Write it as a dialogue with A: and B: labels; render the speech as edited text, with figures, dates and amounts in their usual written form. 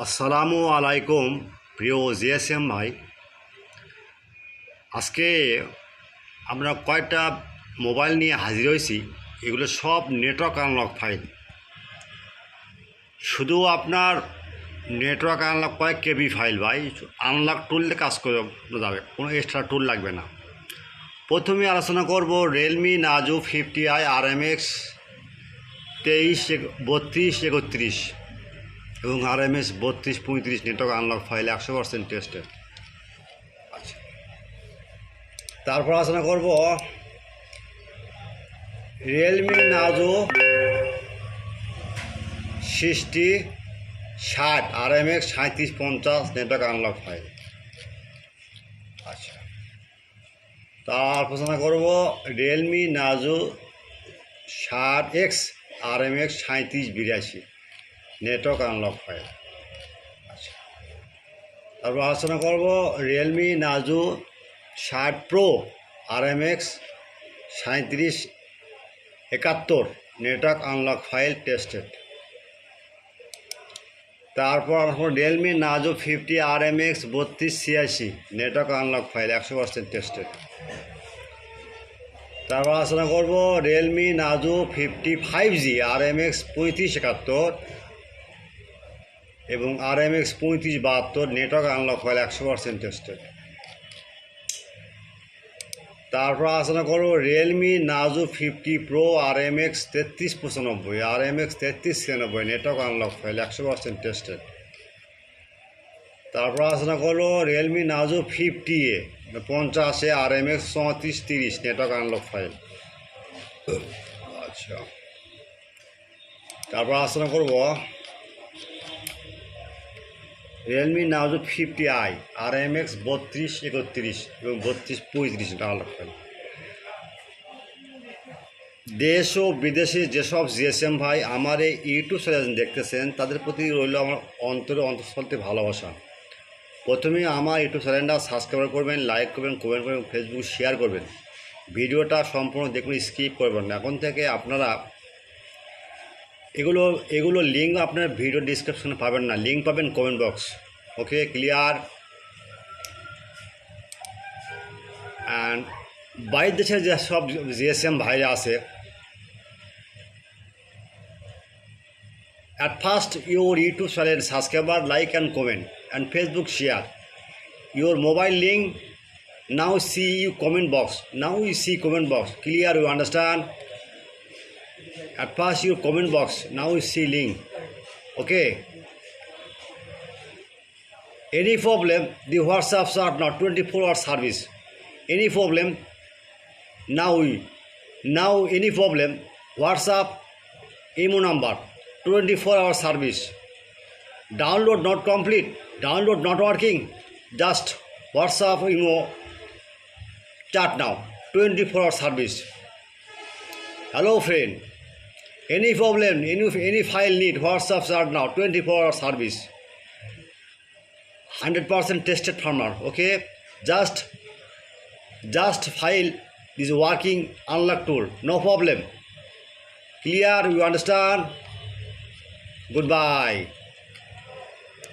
A: আসসালামু আলাইকুম প্রিয় জিএসএম ভাই। আজকে আমরা কয়েকটা মোবাইল নিয়ে হাজির হয়েছি। এগুলো সব নেটওয়ার্ক আনলক ফাইল। শুধু আপনার নেটওয়ার্ক আনলক কয়েক কেবি ফাইল ভাই, আনলক টুললে কাজ করে যাবে, কোনো এক্সট্রা টুল লাগবে না। প্রথমে আলোচনা করব রিয়েলমি নাজো 50i RMX 3232 এবং RMX 3235 network unlock file 100% tested. আচ্ছা, তারপর আলোচনা করব Realme Narzo 60 RMX 3750 network unlock file. আচ্ছা, তারপর আলোচনা করব Realme Narzo 60X RMX 3782 network unlock file. আচ্ছা, তারপর আলোচনা করব Realme Narzo 60 Pro RMX 3771 network unlock file tested. তারপর Realme Narzo 50 RMX 3286 network unlock file 100% tested. তারপর আলোচনা করব রিয়েলমি নাজো 55G RMX 3571 এবং RMX 3572 network unlock file 100% tested. তারপর আলোচনা করব Realme Narzo 50 pro RMX 3395 RMX 3396 network unlock file 100% tested. তারপর আলোচনা করব Realme Narzo 50A 50 RMX 3430 network unlock file. আচ্ছা, তারপর আলোচনা করব রিয়েলমি নাজো 50i RMX 3231 এবং 3235 আনলক ফাইল। দেশ ও বিদেশি যেসব জিএসএম ভাই আমার এই ইউটিউব চ্যানেল দেখতেছেন, তাদের প্রতি রইল আমার অন্তঃস্থলতে ভালোবাসা। প্রথমে আমার ইউটিউব চ্যানেলটা সাবস্ক্রাইব করবেন, লাইক করবেন, কমেন্ট করবেন, ফেসবুক শেয়ার করবেন। ভিডিওটা সম্পূর্ণ দেখুন, স্কিপ করবেন না। এখন থেকে আপনারা এগুলো লিঙ্ক আপনার ভিডিও ডিসক্রিপশনে পাবেন না, লিঙ্ক পাবেন comment box. Okay, clear? And বাইরের দেশের যে সব জিএসএম ভাইরা আছে, at first your YouTube channel subscriber, like and comment and Facebook share. Your mobile link now see you comment box. Now you see comment box. Clear? You understand? At first your comment box. Now you see link. Okay. Any problem? The WhatsApps are not 24-hour service. Any problem? Now any problem? WhatsApp email number. 24-hour service. Download not complete, download not working, just WhatsApp email chat now. 24-hour service. Hello friend, any problem, any file need, WhatsApp chat now. 24-hour service. 100% tested farmer. Okay, just file is working unlock tool, no problem. Clear? You understand? Goodbye.